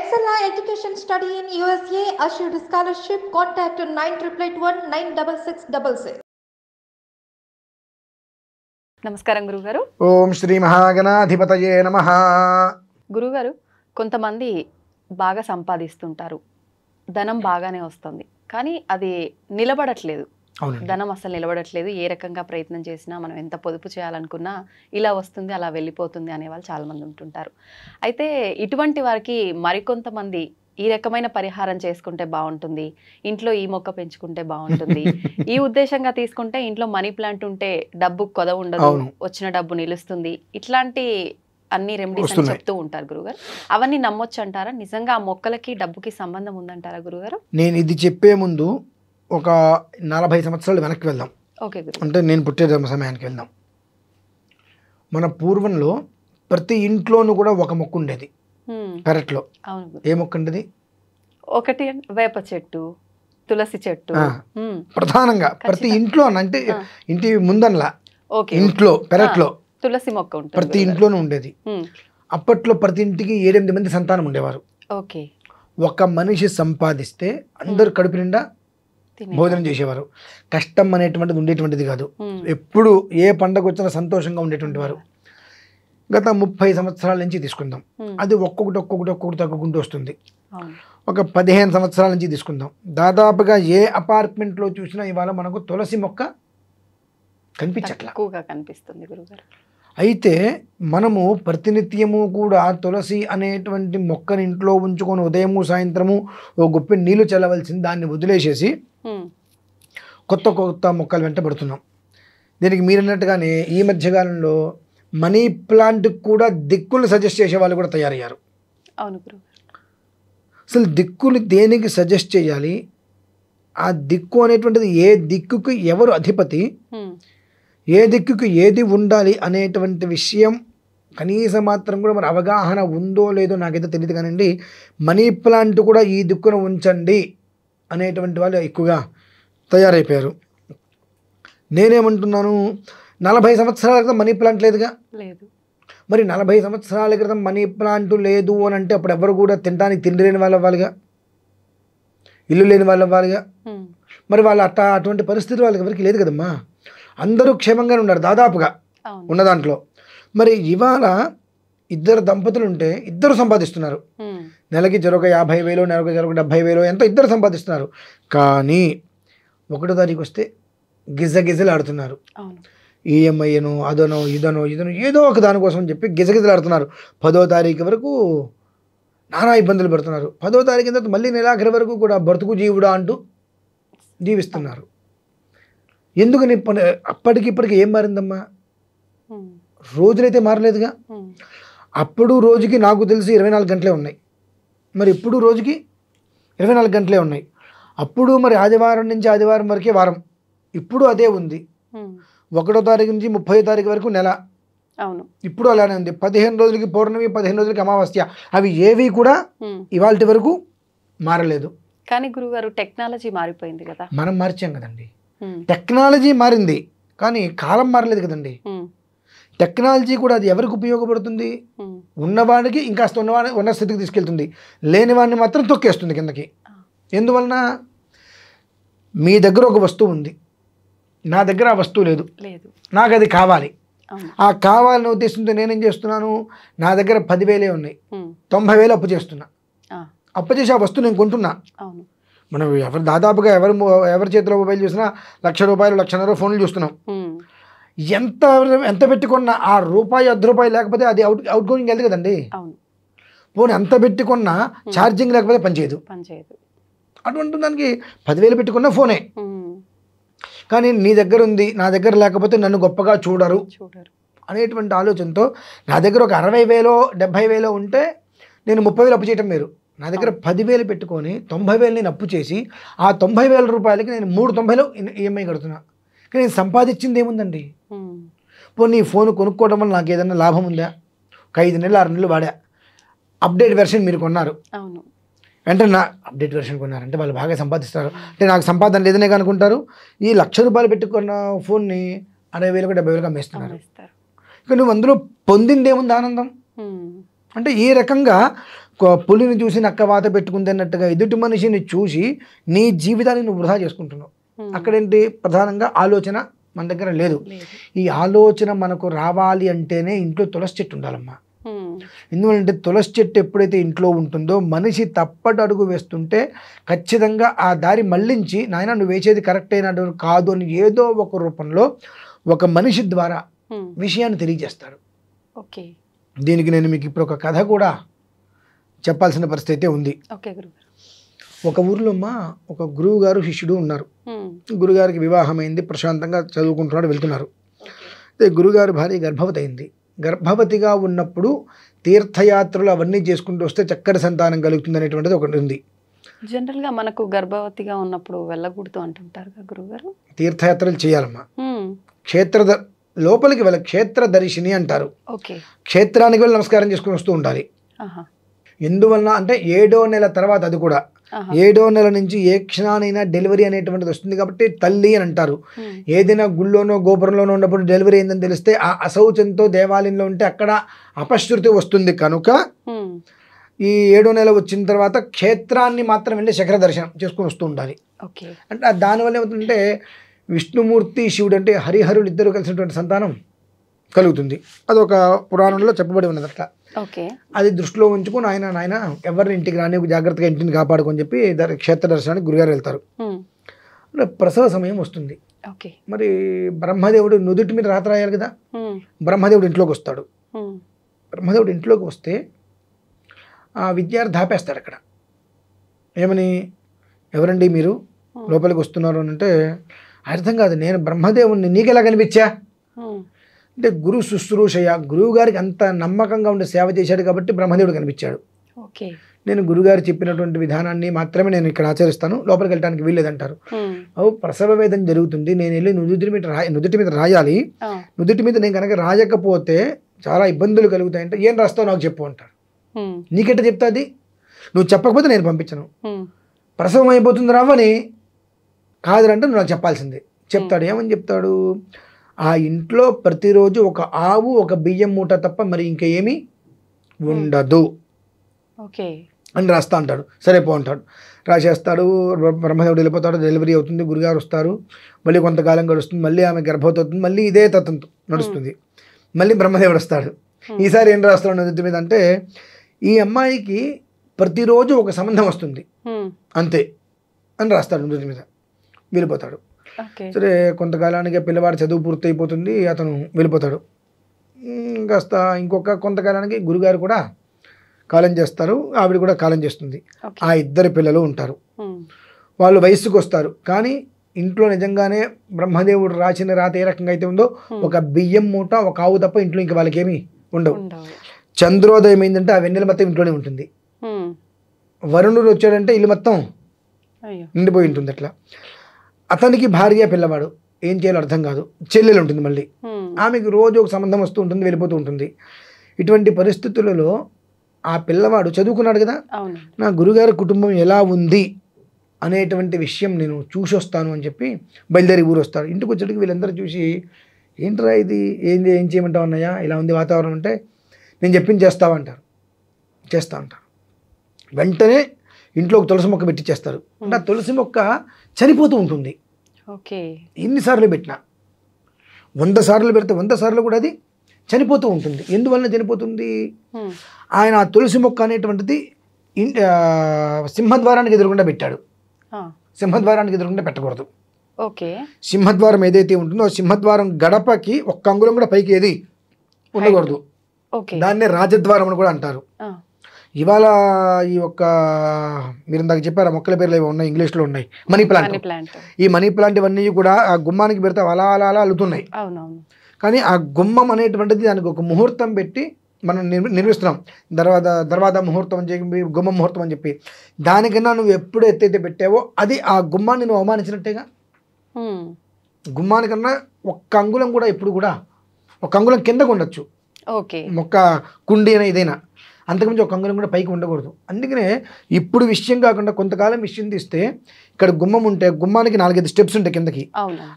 Excella Education Study in USA assured scholarship. Contact 9881 నమస్కారం గురుగారు. ఓం శ్రీ మహాగణాధిపతయే నమః. గురుగారు, కొంతమంది బాగా సంపాదిస్తుంటారు, ధనం బాగానే వస్తుంది, కానీ అది నిలబడట్లేదు. ధనం అసలు నిలబడట్లేదు. ఏ రకంగా ప్రయత్నం చేసినా, మనం ఎంత పొదుపు చేయాలనుకున్నా ఇలా వస్తుంది, అలా వెళ్ళిపోతుంది అనే వాళ్ళు చాలామంది ఉంటుంటారు. అయితే ఇటువంటి వారికి మరికొంతమంది ఈ రకమైన పరిహారం చేసుకుంటే బాగుంటుంది, ఇంట్లో ఈ మొక్క పెంచుకుంటే బాగుంటుంది, ఈ ఉద్దేశంగా తీసుకుంటే ఇంట్లో మనీ ప్లాంట్ ఉంటే డబ్బు కొదవ ఉండదు, వచ్చిన డబ్బు నిలుస్తుంది, ఇట్లాంటి అన్ని రెమెడీస్ అని చెప్తూ ఉంటారు గురుగారు. అవన్నీ నమ్మొచ్చు అంటారా? నిజంగా ఆ మొక్కలకి డబ్బుకి సంబంధం ఉందంటారా గురుగారు? నేను ఇది చెప్పే ముందు ఒక 40 సంవత్సరాలు వెనక్కి వెళ్దాం. ఓకే గురు. అంటే నేను పుట్టే సమయానికి వెళ్దాం. మన పూర్వంలో ప్రతి ఇంట్లోనూ కూడా ఒక మొక్క ఉండేది పెరట్లో. ఏ మొక్క ఉండేది? ఒకటి వేప చెట్టు, తులసి చెట్టు. ప్రధానంగా ప్రతి ఇంట్లో అంటే ఇంటి ముందనలా ఇంట్లో పెరట్లో తులసి మొక్క ఉంటుంది, ప్రతి ఇంట్లోనూ ఉండేది. అప్పట్లో ప్రతి ఇంటికి 7-8 మంది సంతానం ఉండేవారు. ఓకే. ఒక మనిషి సంపాదిస్తే అందరు కడుపు నిండా భోజనం చేసేవారు. కష్టం అనేటువంటిది ఉండేటువంటిది కాదు. ఎప్పుడు ఏ పండగ వచ్చినా సంతోషంగా ఉండేటువంటి వారు. గత 30 సంవత్సరాల నుంచి తీసుకుందాం, అది ఒక్కొక్కటి తగ్గుకుంటూ వస్తుంది. ఒక 15 సంవత్సరాల నుంచి తీసుకుందాం, దాదాపుగా ఏ అపార్ట్మెంట్లో చూసినా ఇవాళ మనకు తులసి మొక్క కనిపిస్తుంది గురుగారు. అయితే మనము ప్రతినిత్యము కూడా తులసి అనేటువంటి మొక్కని ఇంట్లో ఉంచుకొని ఉదయము సాయంత్రము ఓ గుప్పె నీళ్లు చల్లవలసింది, దాన్ని వదిలేసేసి కొత్త మొక్కలు వెంటబడుతున్నాం. దీనికి మీరన్నట్టుగానే ఈ మధ్యకాలంలో మనీ ప్లాంట్ కూడా దిక్కులు సజెస్ట్ చేసే వాళ్ళు కూడా తయారయ్యారు. అవును గురు. అసలు దిక్కులు దేనికి సజెస్ట్ చేయాలి, ఆ దిక్కు అనేటువంటిది ఏ దిక్కుకు ఎవరు అధిపతి, ఏ దిక్కుకు ఏది ఉండాలి అనేటువంటి విషయం కనీసం మాత్రం కూడా మన అవగాహన ఉందో లేదో నాకైతే తెలియదు. కానివ్వండి, మనీ ప్లాంట్ కూడా ఈ దిక్కును ఉంచండి అనేటువంటి వాళ్ళు ఎక్కువగా తయారైపోయారు. నేనేమంటున్నాను, 40 సంవత్సరాల క్రితం మనీ ప్లాంట్ లేదుగా. లేదు. మరి 40 సంవత్సరాల క్రితం మనీ ప్లాంట్ లేదు అని అంటే అప్పుడు ఎవరు కూడా తినడానికి తిండి లేని వాళ్ళు అవ్వాలిగా, ఇల్లు లేని వాళ్ళు అవ్వాలిగా. మరి వాళ్ళు అటువంటి పరిస్థితి వాళ్ళకి ఎవరికి లేదు కదమ్మా. అందరూ క్షేమంగానే ఉన్నారు దాదాపుగా ఉన్న దాంట్లో. మరి ఇవాళ ఇద్దరు దంపతులు ఉంటే ఇద్దరు సంపాదిస్తున్నారు. నెలకి జరొక 50,000, నెలకు జరొక 70,000 ఎంతో ఇద్దరు సంపాదిస్తున్నారు. కానీ 1వ తారీఖు వస్తే గిజగిజలు ఆడుతున్నారు. ఈఎంఐను అదనో ఇదనో ఏదో ఒక దానికోసం చెప్పి గిజగిజలు ఆడుతున్నారు. 10వ తారీఖు వరకు నానా ఇబ్బందులు పెడుతున్నారు. 10వ తారీఖు తర్వాత మళ్ళీ నెలాఖరి వరకు కూడా బ్రతుకు జీవుడా అంటూ జీవిస్తున్నారు. ఎందుకని అప్పటికిప్పటికి ఏం మారిందమ్మా? రోజులైతే మారలేదుగా. అప్పుడు రోజుకి నాకు తెలిసి 24 గంటలే ఉన్నాయి, మరి ఇప్పుడు రోజుకి 24 గంటలే ఉన్నాయి. అప్పుడు మరి ఆదివారం నుంచి ఆదివారం వరకే వారం, ఇప్పుడు అదే ఉంది. 1వ తారీఖు నుంచి 30వ తారీఖు వరకు నెల, ఇప్పుడు అలానే ఉంది. 15 రోజులకి పౌర్ణమి, 15 రోజులకి అమావాస్య, అవి ఏవి కూడా ఇవాళ వరకు మారలేదు. కానీ గురుగారు, టెక్నాలజీ మారిపోయింది కదా. మనం మార్చాం కదండి. టెక్నాలజీ మారింది కానీ కాలం మారలేదు కదండి. టెక్నాలజీ కూడా అది ఎవరికి ఉపయోగపడుతుంది? ఉన్నవాడికి ఇంకాస్త ఉన్న స్థితికి తీసుకెళ్తుంది, లేని వాడిని మాత్రం తొక్కేస్తుంది కిందకి. ఎందువలన? మీ దగ్గర ఒక వస్తువు ఉంది, నా దగ్గర ఆ వస్తువు లేదు, నాకు అది కావాలి. ఆ కావాలనే ఉద్దేశంతో నేనేం చేస్తున్నాను, నా దగ్గర 10,000 ఉన్నాయి, 90,000 అప్పు చేస్తున్నా. అప్పు చేసి ఆ వస్తువు నేను కొంటున్నా. మనం దాదాపుగా ఎవరి చేతిలో మొబైల్ చూసినా ₹1,00,000, ₹1,50,000 ఫోన్లు చూస్తున్నాం. ఎంత పెట్టుకున్నా ఆ రూపాయి, ₹10 లేకపోతే అది అవుట్ గోయింగ్ వెళ్తుంది కదండి. పోనీ ఎంత పెట్టుకున్నా ఛార్జింగ్ లేకపోతే పనిచేయదు. అటువంటి దానికి 10,000 పెట్టుకున్న ఫోనే. కానీ నీ దగ్గర ఉంది, నా దగ్గర లేకపోతే నన్ను గొప్పగా చూడరు అనేటువంటి ఆలోచనతో నా దగ్గర ఒక 60,000, 70,000 ఉంటే నేను 30,000 అప్పు చేయటం వేరు. నా దగ్గర 10,000 పెట్టుకొని 90,000 నేను అప్పు చేసి ఆ 90,000 రూపాయలకి నేను 390,000 ఈఎంఐ కడుతున్నా. కానీ నేను సంపాదించింది ఏముందండి? పోనీ ఫోన్ కొనుక్కోవడం వల్ల నాకు ఏదైనా లాభం ఉందా? ఒక 5 నెలలు 6 నెలలు వాడా, అప్డేట్ వెర్షన్ మీరు కొన్నారు, వెంటనే నా అప్డేట్ వెర్షన్ కొన్నారంటే వాళ్ళు బాగా సంపాదిస్తారు అంటే నాకు సంపాదన లేదనే కనుకుంటారు. ఈ ₹1,00,000 పెట్టుకున్న ఫోన్ని 60,000, 70,000 అమ్మేస్తున్నారు. ఇక నువ్వు అందులో పొందింది ఏముంది? ఆనందం. అంటే ఈ రకంగా పులిని చూసి నక్క వాత పెట్టుకుంది అన్నట్టుగా ఎదుటి మనిషిని చూసి నీ జీవితాన్ని నువ్వు వృధా చేసుకుంటున్నావు. అక్కడేంటి ప్రధానంగా ఆలోచన మన దగ్గర లేదు. ఈ ఆలోచన మనకు రావాలి అంటేనే ఇంట్లో తులసి చెట్టు ఉండాలమ్మా. ఎందుకంటే తులసి చెట్టు ఎప్పుడైతే ఇంట్లో ఉంటుందో మనిషి తప్పటి అడుగు వేస్తుంటే ఖచ్చితంగా ఆ దారి మళ్ళించి నాయన నువ్వు వేసేది కరెక్ట్ అయినట్టు కాదు అని ఏదో ఒక రూపంలో ఒక మనిషి ద్వారా విషయాన్ని తెలియజేస్తాడు. ఓకే, దీనికి నేను మీకు ఇప్పుడు ఒక కథ కూడా చెప్పాల్సిన పరిస్థితి అయితే ఉంది. ఒక ఊర్లో ఒక గురువు గారు శిష్యుడు ఉన్నారు. గురుగారికి వివాహమైంది, ప్రశాంతంగా చదువుకుంటున్నాడు, వెళ్తున్నారు. అయితే గురుగారు భార్య గర్భవతి అయింది. గర్భవతిగా ఉన్నప్పుడు తీర్థయాత్రలు అవన్నీ చేసుకుంటూ వస్తే చక్కటి సంతానం కలుగుతుంది అనేటువంటిది ఒకటి ఉంది. జనరల్గా మనకు గర్భవతిగా ఉన్నప్పుడు వెళ్ళకూడదు అంటుంటారు గురుగారు. తీర్థయాత్రలు చేయాలమ్మా. లోపలికి వెళ్ళ క్షేత్ర దర్శిని అంటారు. క్షేత్రానికి వెళ్ళి నమస్కారం చేసుకుని వస్తూ ఉండాలి. ఎందువలన అంటే 7వ నెల తర్వాత, అది కూడా 7వ నెల నుంచి ఏ క్షణానైనా డెలివరీ అనేటువంటిది వస్తుంది కాబట్టి తల్లి అని అంటారు. ఏదైనా గుళ్ళోనో గోపురంలోనో ఉన్నప్పుడు డెలివరీ అయిందని తెలిస్తే ఆ అశౌచంతో దేవాలయంలో ఉంటే అక్కడ అపశృతి వస్తుంది. కనుక ఈ 7వ నెల వచ్చిన తర్వాత క్షేత్రాన్ని మాత్రం వెళ్ళి శిఖర దర్శనం చేసుకుని వస్తూ ఉండాలి. అంటే దానివల్ల ఏమవుతుందంటే విష్ణుమూర్తి శివుడు అంటే హరిహరులు ఇద్దరు కలిసినటువంటి సంతానం కలుగుతుంది. అదొక పురాణంలో చెప్పబడి ఉన్నది. అట్లా అది దృష్టిలో ఉంచుకుని నాయన ఎవరిని ఇంటికి రాని, జాగ్రత్తగా ఇంటిని కాపాడుకొని చెప్పి క్షేత్ర దర్శనానికి గురుగారు వెళ్తారు. ప్రసవ సమయం వస్తుంది. మరి బ్రహ్మదేవుడు నుదుటి మీద రాత రాయాలి కదా. బ్రహ్మదేవుడు ఇంట్లోకి వస్తాడు. బ్రహ్మదేవుడు ఇంట్లోకి వస్తే ఆ విద్యార్థి ఆపేస్తాడు అక్కడ. ఏమని, ఎవరండి మీరు లోపలికి వస్తున్నారు అని అంటే అర్థం కాదు, నేను బ్రహ్మదేవుడిని, నీకెలా కనిపించా అంటే గురు శుశ్రూషయ, గురువు గారికి అంత నమ్మకంగా ఉండి సేవ చేశాడు కాబట్టి బ్రహ్మదేవుడు కనిపించాడు. నేను గురుగారు చెప్పినటువంటి విధానాన్ని మాత్రమే నేను ఇక్కడ ఆచరిస్తాను, లోపలికి వెళ్ళడానికి వీల్లేదంటారు. ప్రసవ వేదన జరుగుతుంది, నేను వెళ్ళి నుదుటి మీద రాయాలి, నుదుటి మీద నేను కనుక రాయకపోతే చాలా ఇబ్బందులు కలుగుతాయంటే ఏం రాస్తావు నాకు చెప్పు అంటారు. నీకెట్ట చెప్తా, అది నువ్వు చెప్పకపోతే నేను పంపించను, ప్రసవం అయిపోతుంది రావని కాదురంటే నువ్వు నాకు చెప్పాల్సిందే చెప్తాడు. ఏమని చెప్తాడు, ఆ ఇంట్లో ప్రతిరోజు ఒక ఆవు, ఒక బియ్యం మూట తప్ప మరి ఇంకా ఏమీ ఉండదు అని రాస్తా అంటాడు. సరే పో అంటాడు, రాసేస్తాడు. బ్రహ్మదేవుడు వెళ్ళిపోతాడు, డెలివరీ అవుతుంది, గురుగారు వస్తారు, మళ్ళీ కొంతకాలం గడుస్తుంది, మళ్ళీ ఆమె గర్భవతి అవుతుంది, మళ్ళీ ఇదే తత్వం నడుస్తుంది. మళ్ళీ బ్రహ్మదేవుడు వస్తాడు. ఈసారి ఏం రాస్తాడు నుదుటి మీద అంటే ఈ అమ్మాయికి ప్రతిరోజు ఒక సంబంధం వస్తుంది అంతే అని రాస్తాడు నుదుటి మీద. వెళ్ళిపోతాడు. సరే కొంతకాలానికి పిల్లవాడు చదువు పూర్తి అయిపోతుంది, అతను వెళ్ళిపోతాడు. కాస్త కొంతకాలానికి గురుగారు కూడా కాలం చేస్తారు, ఆవిడ కూడా కాలం చేస్తుంది. ఆ ఇద్దరు పిల్లలు ఉంటారు. వాళ్ళు వయస్సుకు వస్తారు. కానీ ఇంట్లో నిజంగానే బ్రహ్మదేవుడు రాసిన రాత ఏ రకంగా అయితే ఉందో ఒక బియ్యం మూట, ఒక ఆవు తప్ప ఇంట్లో ఇంకా వాళ్ళకి ఏమీ ఉండవు. చంద్రోదయం అయిందంటే ఆ వెన్నెల మొత్తం ఇంట్లోనే ఉంటుంది. వరుణుడు వచ్చాడంటే ఇల్లు మొత్తం నిండిపోయి ఉంటుంది. అట్లా అతనికి భార్య, పిల్లవాడు, ఏం చేయాలో అర్థం కాదు. చెల్లెలు ఉంటుంది, మళ్ళీ ఆమెకు రోజు ఒక సంబంధం వస్తూ ఉంటుంది, వెళ్ళిపోతూ ఉంటుంది. ఇటువంటి పరిస్థితులలో ఆ పిల్లవాడు చదువుకున్నాడు కదా, నా గురుగారి కుటుంబం ఎలా ఉంది అనేటువంటి విషయం నేను చూసి వస్తాను అని చెప్పి బయలుదేరి ఊరు వస్తాడు. ఇంటికి వచ్చేటికి వీళ్ళందరూ చూసి ఏంట్రా ఇది, ఏం చేయమంటావు అన్నయ్య, ఇలా ఉంది వాతావరణం అంటే నేను చెప్పింది చేస్తా అంటారు. వెంటనే ఇంట్లో ఒక తులసి మొక్క పెట్టించేస్తారు. అంటే ఆ తులసి మొక్క చనిపోతూ ఉంటుంది. ఎన్నిసార్లు పెట్టినా 100 సార్లు పెడితే 100 సార్లు కూడా అది చనిపోతూ ఉంటుంది. ఎందువలన చనిపోతుంది, ఆయన ఆ తులసి మొక్క అనేటువంటిది సింహద్వారానికి ఎదురుకుండా పెట్టాడు. సింహద్వారానికి ఎదురుకుండా పెట్టకూడదు. సింహద్వారం ఏదైతే ఉంటుందో సింహద్వారం గడపకి ఒక్క అంగుళం కూడా పైకి ఏది ఉండకూడదు. దాన్నే రాజద్వారం అని కూడా అంటారు. ఇవాళ ఈ ఒక్క మీరు ఇందాక చెప్పారు మొక్కల పేర్లు ఏవో ఉన్నాయి, ఇంగ్లీష్లో ఉన్నాయి, మనీ ప్లాంట్. ఈ మనీ ప్లాంట్ ఇవన్నీ కూడా ఆ గుమ్మానికి పెడితే అలా అలా అలా అల్లుతున్నాయి. కానీ ఆ గుమ్మం అనేటువంటిది దానికి ఒక ముహూర్తం పెట్టి మనం నిర్మిస్తున్నాం. దర్వాదా ముహూర్తం అని చెప్పి, గుమ్మ ముహూర్తం అని చెప్పి, దానికన్నా నువ్వు ఎప్పుడు ఎత్తైతే పెట్టావో అది ఆ గుమ్మాన్ని నువ్వు అవమానించినట్టేగా. గుమ్మానికన్నా ఒక్క అంగుళం కూడా ఎప్పుడు కూడా ఒక అంగుళం కిందకు ఉండొచ్చు, మొక్క కుండి అయినా ఇదైనా, అంతకుమించి ఒక అంగుళం కూడా పైకి ఉండకూడదు. అందుకనే ఇప్పుడు విషయం కాకుండా కొంతకాలం విషయం తీస్తే ఇక్కడ గుమ్మం ఉంటే గుమ్మానికి 4-5 స్టెప్స్ ఉంటాయి కిందకి.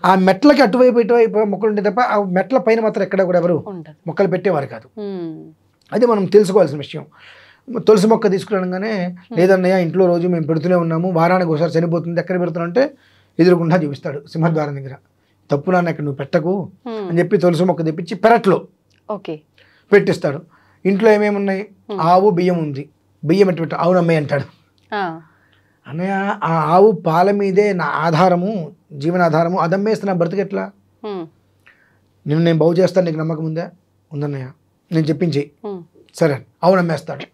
ఆ మెట్లకి అటువైపు ఇటువైపు మొక్కలు ఉంటాయి తప్ప ఆ మెట్ల పైన మాత్రం ఎక్కడ కూడా ఎవరు మొక్కలు పెట్టేవారు కాదు. అది మనం తెలుసుకోవాల్సిన విషయం. తులసి మొక్క తీసుకురాగానే లేదన్నయ్య ఇంట్లో రోజు మేము పెడుతూనే ఉన్నాము, వారానికి ఒకసారి చనిపోతుంది, ఎక్కడ పెడుతున్నా అంటే ఎదురుకుండా చూపిస్తాడు సింహద్వారం దగ్గర. తప్పు నాన్న ఇక్కడ నువ్వు పెట్టకు అని చెప్పి తులసి మొక్క తెప్పించి పెరట్లో పెట్టిస్తాడు. ఇంట్లో ఏమేమి ఉన్నాయి, ఆవు బియ్యం ఉంది, బియ్యం ఎట్టు పెట్టు, అవునమ్మయ్య అంటాడు. అన్నయ్య ఆ ఆవు పాల మీదే నా ఆధారము, జీవనాధారము, అది అమ్మేస్తే నా బ్రతికెట్లా, నేను బాగు చేస్తాను, నీకు నమ్మకం ఉందా? ఉందన్నయ్య, నేను చెప్పించి సరే అవును అమ్మేస్తాడు.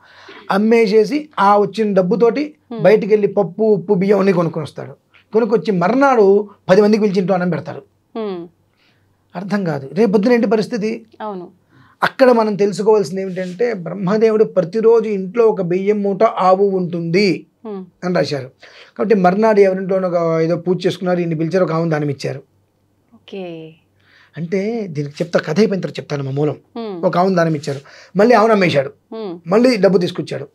అమ్మేసేసి ఆ వచ్చిన డబ్బుతోటి బయటికి వెళ్ళి పప్పు ఉప్పు బియ్యం అన్నీ కొనుక్కొని వస్తాడు. కొనుక్కొచ్చి మర్నాడు 10 మందికి పిలిచి ఇంట్లో అన్నం పెడతాడు. అర్థం కాదు రేపు పొద్దున ఏంటి పరిస్థితి. అవును, అక్కడ మనం తెలుసుకోవాల్సింది ఏమిటంటే బ్రహ్మదేవుడు ప్రతిరోజు ఇంట్లో ఒక బియ్యం మూట ఆవు ఉంటుంది అని రాశారు. కాబట్టి మర్నాడు ఎవరింట్లోనో ఏదో పూజ చేసుకున్నారు, ఇన్ని పిలిచారు, ఒక ఆవును దానం ఇచ్చారు. అంటే దీనికి చెప్తా, కథ అయిపోయిన తర్వాత చెప్తాను మా మూలం. ఒక ఆవును దానం ఇచ్చారు, మళ్ళీ ఆవును అమ్మేశాడు, మళ్ళీ డబ్బు తీసుకొచ్చాడు,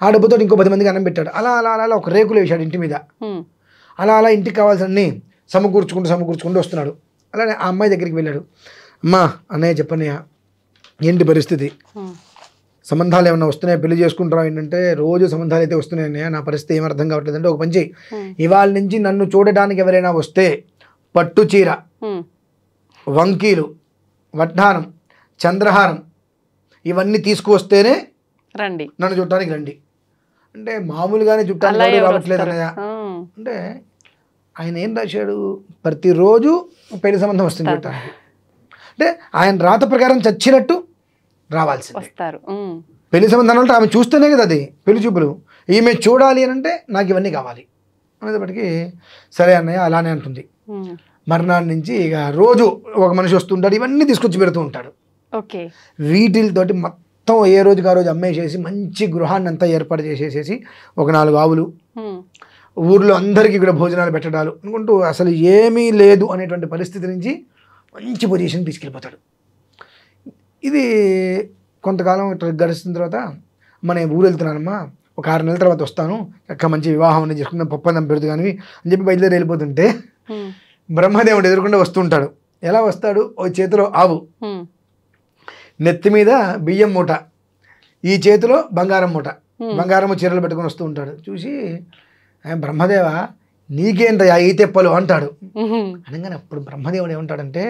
ఆ డబ్బుతో ఇంకో 10 మందికి అన్నం పెట్టాడు. అలా అలా అలా ఒక రేకులు వేశాడు ఇంటి మీద. అలా అలా ఇంటికి కావాల్సినన్ని సమకూర్చుకుంటూ వస్తున్నాడు. అలానే ఆ అమ్మాయి దగ్గరికి వెళ్ళాడు. అమ్మా అన్నయ్య చెప్పన్నయ్య ఏంటి పరిస్థితి, సంబంధాలు ఏమన్నా వస్తున్నాయా, పెళ్లి చేసుకుంటారా ఏంటంటే రోజు సంబంధాలు అయితే వస్తున్నాయన్నయ్య, నా పరిస్థితి ఏం అర్థం కావట్లేదు అంటే, ఒక పని చెయ్యి, ఇవాళ నుంచి నన్ను చూడడానికి ఎవరైనా వస్తే పట్టు చీర, వంకీలు, వడ్డానం, చంద్రహారం ఇవన్నీ తీసుకువస్తేనే రండి, నన్ను చూడటానికి రండి అంటే, మామూలుగానే చుట్టానికి రావట్లేదు అన్నయ్య అంటే, ఆయన ఏం రాశాడు, ప్రతిరోజు పెళ్లి సంబంధం వస్తుంది చూడటానికి. అంటే ఆయన రాత ప్రకారం చచ్చినట్టు రావాల్సింది. పెళ్లి సంబంధం అంటే ఆమె చూస్తేనే కదా అది పెళ్లి చూపులు, ఈమె చూడాలి అని అంటే నాకు ఇవన్నీ కావాలి అనేటప్పటికీ సరే అన్నయ్య అలానే అంటుంది. మర్నాడు నుంచి ఇక రోజు ఒక మనిషి వస్తుంటాడు, ఇవన్నీ తీసుకొచ్చి పెడుతూ ఉంటాడు. వీటితోటి మొత్తం ఏ రోజుకి ఆ రోజు అమ్మేసేసి మంచి గృహాన్ని అంతా ఏర్పాటు చేసేసేసి ఒక 4 ఆవులు, ఊర్లో అందరికీ కూడా భోజనాలు పెట్టడాలు అనుకుంటూ అసలు ఏమీ లేదు అనేటువంటి పరిస్థితి నుంచి మంచి పొజిషన్ తీసుకెళ్ళిపోతాడు. ఇది కొంతకాలం గడిచిన తర్వాత నేను ఊరు వెళ్తున్నానమ్మా, ఒక 6 నెలల తర్వాత వస్తాను, అక్క మంచి వివాహం అనేది చేసుకుందాం, పప్పందం పెడుతు కానీ అని చెప్పి బయలుదేరి వెళ్ళిపోతుంటే బ్రహ్మదేవుడు ఎదురుకుండా వస్తుంటాడు. ఎలా వస్తాడు, ఓ చేతిలో ఆవు, నెత్తి మీద బియ్యం మూట, ఈ చేతిలో బంగారం మూట, బంగారము చీరలు పెట్టుకొని వస్తూ ఉంటాడు. చూసి బ్రహ్మదేవ నీకేంటయ్యా ఈ తెప్పలు అంటాడు. అనగానే అప్పుడు బ్రహ్మదేవుడు ఏమంటాడంటే,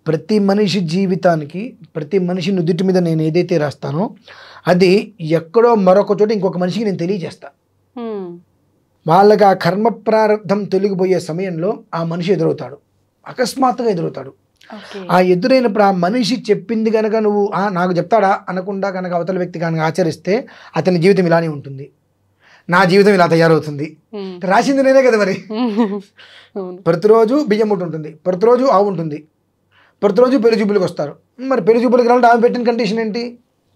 ప్రతి మనిషి జీవితానికి, ప్రతి మనిషి నుదుటి మీద నేను ఏదైతే రాస్తానో అది ఎక్కడో మరొక చోట ఇంకొక మనిషికి నేను తెలియజేస్తా. వాళ్ళకి ఆ కర్మ ప్రారంధం తొలగిపోయే సమయంలో ఆ మనిషి ఎదురవుతాడు, అకస్మాత్తుగా ఎదురవుతాడు. ఆ ఎదురైనప్పుడు ఆ మనిషి చెప్పింది కనుక నువ్వు నాకు చెప్తాడా అనకుండా కనుక అవతల వ్యక్తి కనుక ఆచరిస్తే అతని జీవితం ఇలానే ఉంటుంది, నా జీవితం ఇలా తయారవుతుంది. రాసింది నేనే కదా మరి. ప్రతిరోజు బియ్యం మూట ఉంటుంది, ప్రతిరోజు ఆవు ఉంటుంది, ప్రతిరోజు పెళ్లి చూపులకు వస్తారు. మరి పెళ్లి చూపులకు రావాలంటే ఆమె పెట్టిన కండిషన్ ఏంటి,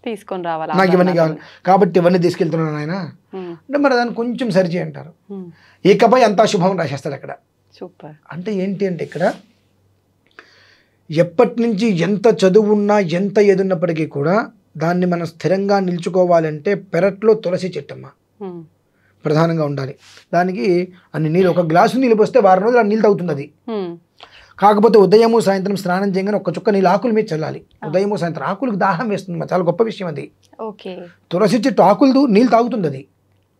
తీసుకొని రావాలి, నాకు ఇవన్నీ కావాలి కాబట్టి ఇవన్నీ తీసుకెళ్తున్నాను ఆయన అంటే, మరి దాన్ని కొంచెం సరిచేయి అంటారు. ఇకపై అంతా శుభం రాసేస్తాడు అక్కడ. అంటే ఏంటి అంటే, ఇక్కడ ఎప్పటి నుంచి ఎంత చదువు ఉన్నా ఎంత ఎదున్నప్పటికీ కూడా దాన్ని మనం స్థిరంగా నిల్చుకోవాలంటే పెరట్లో తులసి చెట్టమ్మ ప్రధానంగా ఉండాలి. దానికి అన్ని నీళ్ళు, ఒక గ్లాసు నీళ్ళు పోస్తే 6 రోజులు ఆ నీళ్ళు తాగుతుంది అది. కాకపోతే ఉదయము సాయంత్రం స్నానం చేయగానే ఒక్క చుక్క నీళ్ళు ఆకుల మీద చల్లాలి. ఉదయము సాయంత్రం ఆకులకు దాహం వేస్తుంది, చాలా గొప్ప విషయం అది. తులసి చెట్టు ఆకులు నీళ్ళు తాగుతుంది అది.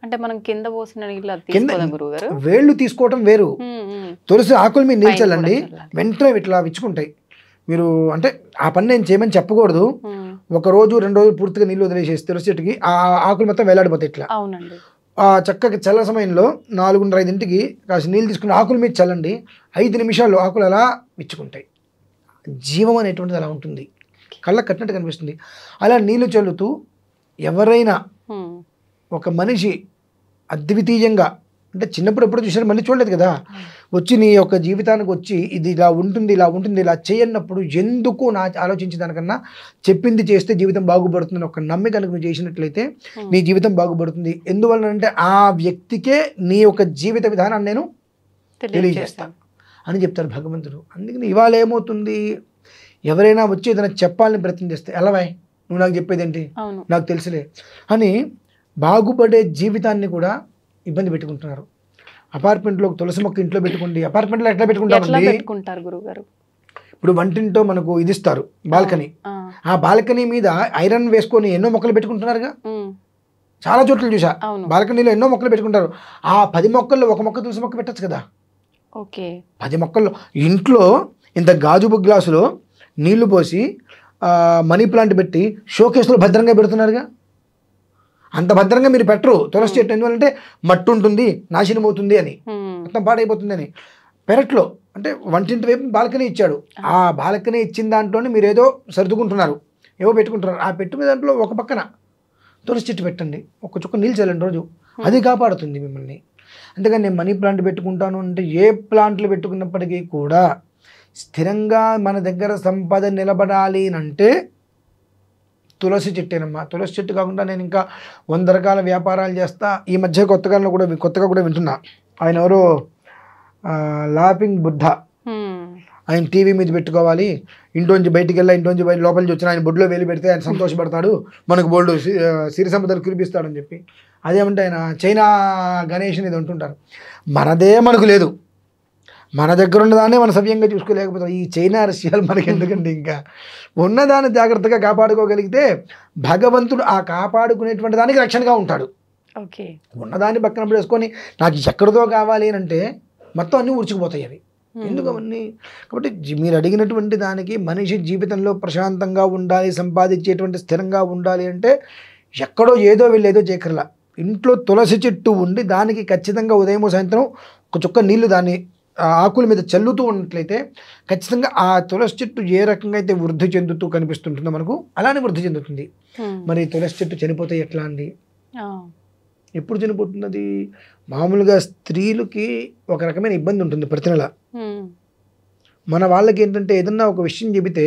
అంటే మనం కింద పోసిన వేళ్ళు తీసుకోవటం వేరు, తులసి ఆకుల మీద నీళ్ళు చల్లండి, వెంటనే ఇట్లా విచ్చుకుంటాయి. మీరు అంటే ఆ పని నేను చేయమని చెప్పకూడదు, 1 రోజు 2 రోజులు పూర్తిగా నీళ్ళు వదిలేసేసి తులసి చెట్టుకి ఆ ఆకులు మొత్తం వేలాడిపోతాయి. ఇట్లా ఆ చక్కగా చల్ల సమయంలో 4:30 కాస్త నీళ్ళు తీసుకుని ఆకుల మీద చల్లండి, 5 నిమిషాల్లో ఆకులు అలా విచ్చుకుంటాయి. జీవం అనేటువంటిది అలా ఉంటుంది, కళ్ళకు కట్టినట్టు కనిపిస్తుంది. అలా నీళ్లు చల్లుతూ ఎవరైనా ఒక మనిషి అద్వితీయంగా, అంటే చిన్నప్పుడు ఎప్పుడు చూసారు మళ్ళీ చూడలేదు కదా, వచ్చి నీ యొక్క జీవితానికి వచ్చి ఇది ఇలా ఉంటుంది ఇలా ఉంటుంది ఇలా చేయన్నప్పుడు ఎందుకు నా ఆలోచించే దానికన్నా చెప్పింది చేస్తే జీవితం బాగుపడుతుంది ఒక నమ్మి కనుక నువ్వు చేసినట్లయితే నీ జీవితం బాగుపడుతుంది. ఎందువలనంటే ఆ వ్యక్తికే నీ యొక్క జీవిత విధానాన్ని నేను తెలియజేస్తాను అని చెప్తారు భగవంతుడు. అందుకని ఇవాళ ఏమవుతుంది, ఎవరైనా వచ్చి ఏదైనా చెప్పాలని ప్రయత్నం చేస్తే ఎలావై నువ్వు నాకు చెప్పేది ఏంటి, నాకు తెలుసులే అని బాగుపడే జీవితాన్ని కూడా ఇబ్బంది పెట్టుకుంటున్నారు. అపార్ట్మెంట్లో తులసి మొక్క ఇంట్లో పెట్టుకోండి, అపార్ట్మెంట్లో ఎట్లా పెట్టుకుంటారు గురువుగారు? ఇప్పుడు వంటింటో మనకు ఇది ఇస్తారు బాల్కనీ, ఆ బాల్కనీ మీద ఐరన్ వేసుకొని ఎన్నో మొక్కలు పెట్టుకుంటున్నారుగా, ఉమ్, చాలా చోట్ల చూసా. అవును. బాల్కనీలో ఎన్నో మొక్కలు పెట్టుకుంటారు. ఆ 10 మొక్కల్లో ఒక మొక్క తులసి మొక్క పెట్టచ్చు కదా. ఓకే. 10 మొక్కల్లో ఇంట్లో ఇంత గాజు గ్లాసులో నీళ్లు పోసి మనీ ప్లాంట్ పెట్టి షోకేస్లో భద్రంగా పెడుతున్నారుగా. అంత భద్రంగా మీరు పెట్టరు తులసి చెట్టు. ఎందుకంటే మట్టి ఉంటుంది, నాశనం అవుతుంది అని, ఉమ్, మొత్తం పాడైపోతుంది అని. పెరట్లో అంటే వంటింటి వైపు బాల్కనీ ఇచ్చాడు. ఆ బాల్కనీ ఇచ్చిన దాంట్లోనే మీరు ఏదో సర్దుకుంటున్నారు, ఏవో పెట్టుకుంటున్నారు. ఆ పెట్టుకునే దాంట్లో ఒక పక్కన తులసి చెట్టు పెట్టండి, ఒక చుక్క నీళ్ళు చల్లండి రోజు, అది కాపాడుతుంది మిమ్మల్ని. అందుకని నేను మనీ ప్లాంట్ పెట్టుకుంటాను అంటే, ఏ ప్లాంట్లు పెట్టుకున్నప్పటికీ కూడా స్థిరంగా మన దగ్గర సంపద నిలబడాలి అంటే తులసి చెట్టేనమ్మా. తులసి చెట్టు కాకుండా నేను ఇంకా 100 రకాల వ్యాపారాలు చేస్తా. ఈ మధ్య కొత్తగా కూడా వింటున్నా. ఆయన ఎవరో లాఫింగ్ బుద్ధ, ఉమ్, ఆయన టీవీ మీద పెట్టుకోవాలి, ఇంట్లోంచి బయటికి వెళ్ళా, ఇంట్లోంచి బయట లోపలికి వచ్చిన ఆయన బొడ్లో వేలు పెడితే ఆయన సంతోషపడతాడు, మనకు బోల్డ్ సిరి సంపదలు కురిపిస్తాడని చెప్పి. అదేమంటే ఆయన చైనా గణేష్ అనేది ఉంటుంటారు. మనదే మనకు లేదు, మన దగ్గర ఉన్నదాన్ని మనం సవ్యంగా చూసుకోలేకపోతాం. ఈ చైనా రష్యాలు మనకి ఎందుకంటే, ఇంకా ఉన్నదాన్ని జాగ్రత్తగా కాపాడుకోగలిగితే భగవంతుడు ఆ కాపాడుకునేటువంటి దానికి రక్షణగా ఉంటాడు. ఓకే. ఉన్నదాన్ని పక్కన వేసుకొని నాకు ఎక్కడితో కావాలి అని అంటే మొత్తం అన్నీ ఊడ్చుకుపోతాయి అవి. ఎందుకు అవన్నీ? కాబట్టి మీరు అడిగినటువంటి దానికి మనిషి జీవితంలో ప్రశాంతంగా ఉండాలి, సంపాదించేటువంటి స్థిరంగా ఉండాలి అంటే ఎక్కడో ఏదో వెళ్ళేదో చేకరలా ఇంట్లో తులసి చెట్టు ఉండి దానికి ఖచ్చితంగా ఉదయం సాయంత్రం ఒక చుక్క నీళ్లు దాన్ని ఆకుల మీద చల్లుతూ ఉన్నట్లయితే ఖచ్చితంగా ఆ తులసి చెట్టు ఏ రకంగా అయితే వృద్ధి చెందుతూ కనిపిస్తుంటుందో మనకు అలానే వృద్ధి చెందుతుంది. మరి తులసి చెట్టు చనిపోతే ఎట్లా అండి? ఎప్పుడు చనిపోతుంది అది? మామూలుగా స్త్రీలకి ఒక రకమైన ఇబ్బంది ఉంటుంది ప్రతి నెల. మన వాళ్ళకి ఏంటంటే ఏదన్నా ఒక విషయం చెబితే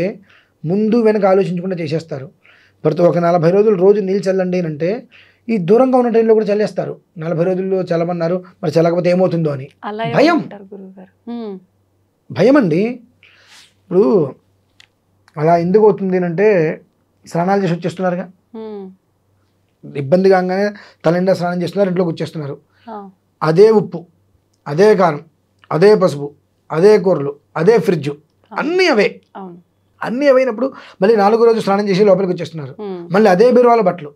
ముందు వెనక ఆలోచించకుండా చేసేస్తారు. ఒక 40 రోజులు రోజు నీళ్ళు చల్లండి అంటే ఈ దూరంగా ఉన్న టైంలో కూడా చల్లేస్తారు. 40 రోజుల్లో చల్లమన్నారు, మరి చల్లకపోతే ఏమవుతుందో అని భయం. భయం అండి. ఇప్పుడు అలా ఎందుకు అవుతుంది అంటే స్నానాలు చేసి వచ్చేస్తున్నారుగా, ఇబ్బంది కాగానే తలనిండా స్నానం చేస్తున్నారు, ఇంట్లోకి వచ్చేస్తున్నారు. అదే ఉప్పు, అదే కారం, అదే పసుపు, అదే కూరలు, అదే ఫ్రిడ్జ్, అన్నీ అవే. అన్నీ అవైనప్పుడు మళ్ళీ 4వ రోజు స్నానం చేసి లోపలికి వచ్చేస్తున్నారు. మళ్ళీ అదే బీరువాల బట్టలు,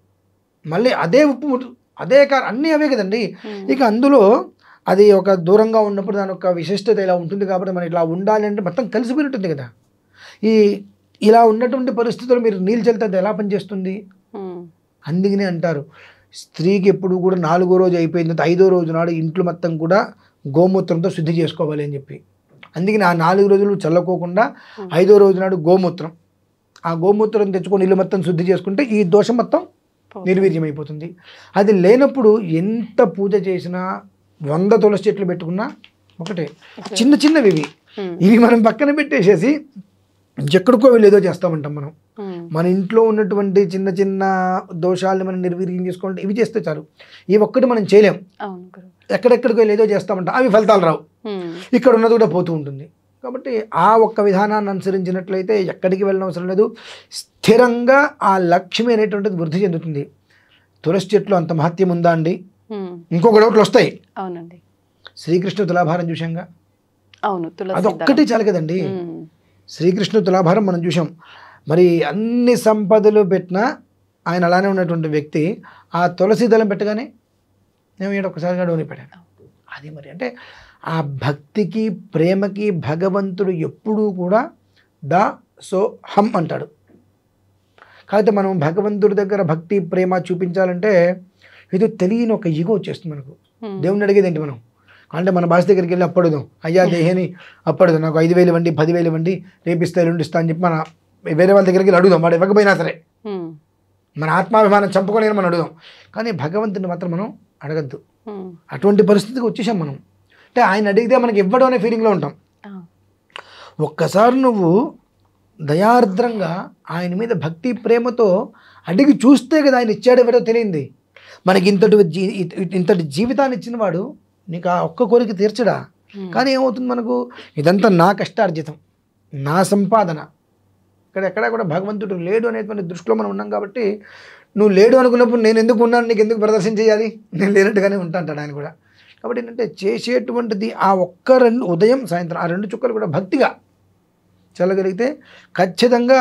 మళ్ళీ అదే ఉప్పు, అదే కారం, అన్నీ అవే కదండి. ఇక అందులో అది ఒక దూరంగా ఉన్నప్పుడు దాని ఒక విశిష్టత ఇలా ఉంటుంది. కాబట్టి మనం ఇట్లా ఉండాలి అంటే మొత్తం కలిసిపోయినట్టుంది కదా. ఇలా ఉన్నటువంటి పరిస్థితుల్లో మీరు నీళ్ళు చల్లితే అది ఎలా పనిచేస్తుంది? అందుకనే అంటారు స్త్రీకి ఎప్పుడు కూడా 4వ రోజు అయిపోయిన తర్వాత 5వ రోజు నాడు ఇంట్లో మొత్తం కూడా గోమూత్రంతో శుద్ధి చేసుకోవాలి అని చెప్పి. అందుకని ఆ 4 రోజులు చల్లకోకుండా 5వ రోజు నాడు గోమూత్రం, ఆ గోమూత్రం తెచ్చుకొని ఇల్లు మొత్తం శుద్ధి చేసుకుంటే ఈ దోషం మొత్తం నిర్వీర్యం అయిపోతుంది. అది లేనప్పుడు ఎంత పూజ చేసినా 100 తులసి చెట్లు పెట్టుకున్నా ఒకటే. చిన్న చిన్నవి ఇవి మనం పక్కన పెట్టేసేసి ఎక్కడికో వెళ్ళేదో చేస్తామంటాం మనం. మన ఇంట్లో ఉన్నటువంటి చిన్న చిన్న దోషాలను మనం నిర్వీర్యం చేసుకోవాలంటే ఇవి చేస్తే చాలు. ఇవి ఒక్కటి మనం చేయలేం. ఎక్కడెక్కడికో వెళ్ళేదో చేస్తామంటాం, అవి ఫలితాలు రావు. ఇక్కడ ఉన్నది కూడా పోతూ ఉంటుంది. కాబట్టి ఆ ఒక్క విధానాన్ని అనుసరించినట్లయితే ఎక్కడికి వెళ్ళిన అవసరం లేదు, స్థిరంగా ఆ లక్ష్మి అనేటువంటిది వృద్ధి చెందుతుంది. తులసి చెట్లు అంత మహత్యం ఉందా అండి? ఇంకొక డౌట్లు వస్తాయి. అవునండి. శ్రీకృష్ణ తులాభారం చూశాంగా, అవును, అదొక్కటి చాలు కదండి. శ్రీకృష్ణ తులాభారం మనం చూసాం. మరి అన్ని సంపదలు పెట్టినా ఆయన అలానే ఉన్నటువంటి వ్యక్తి ఆ తులసి దళం పెట్టగానే నేను ఒకసారిగా డోని పెట్టాను. అది మరి అంటే ఆ భక్తికి ప్రేమకి భగవంతుడు ఎప్పుడూ కూడా సో హం అంటాడు. కాకపోతే మనం భగవంతుడి దగ్గర భక్తి ప్రేమ చూపించాలంటే ఏదో తెలియని ఒక ఈగో వచ్చేస్తుంది మనకు. దేవుణ్ణి అడిగేది ఏంటి మనం అంటే మన భాష దగ్గరికి వెళ్ళి అప్పడుదాం, అయ్యా దేహని అప్పడుదాం, నాకు 5,000 ఇవ్వండి, 10,000 ఇవ్వండి, రేపిస్తా ఎల్లుండి ఇస్తా అని చెప్పి మన వేరే వాళ్ళ దగ్గరికి వెళ్ళి అడుగుదాం. వాడు ఇవ్వకపోయినా సరే మన ఆత్మాభిమానం చంపుకొని మనం అడుగుదాం. కానీ భగవంతుని మాత్రం మనం అడగద్దు. అటువంటి పరిస్థితికి వచ్చేసాం మనం. అంటే ఆయన అడిగితే మనకి ఇవ్వడం అనే ఫీలింగ్లో ఉంటాం. ఒక్కసారి నువ్వు దయార్ద్రంగా ఆయన మీద భక్తి ప్రేమతో అడిగి చూస్తే కదా ఆయన ఇచ్చాడు ఎవడో తెలియంది. మనకి ఇంతటి జీవితాన్ని ఇచ్చిన వాడు నీకు ఆ ఒక్క కోరిక తీర్చడా? కానీ ఏమవుతుంది మనకు, ఇదంతా నా కష్టార్జితం, నా సంపాదన, ఎక్కడా కూడా భగవంతుడు లేడు అనేటువంటి దృష్టిలో మనం ఉన్నాం. కాబట్టి నువ్వు లేడు అనుకున్నప్పుడు నేను ఎందుకు ఉన్నాను, నీకు ఎందుకు ప్రదర్శన చేయాలి, నేను లేనట్టుగానే ఉంటా అంటాడు ఆయన కూడా. కాబట్టి ఏంటంటే చేసేటువంటిది ఆ ఒక్క ఉదయం సాయంత్రం ఆ 2 చుక్కలు కూడా భక్తిగా చల్లగలిగితే ఖచ్చితంగా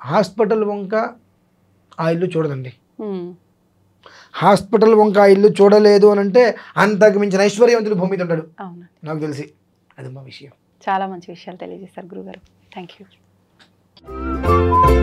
హాస్పిటల్ వంక ఆ ఇల్లు చూడదండి. ఉమ్. హాస్పిటల్ వంక ఆ ఇల్లు చూడలేదు అని అంటే అంతకు మించిన ఐశ్వర్యవంతుడు భూమి మీద ఉంటాడు అవును, నాకు తెలిసి. అది మా విషయం. చాలా మంచి విషయాలు తెలియజేస్తారు గురుగారు. Thank you.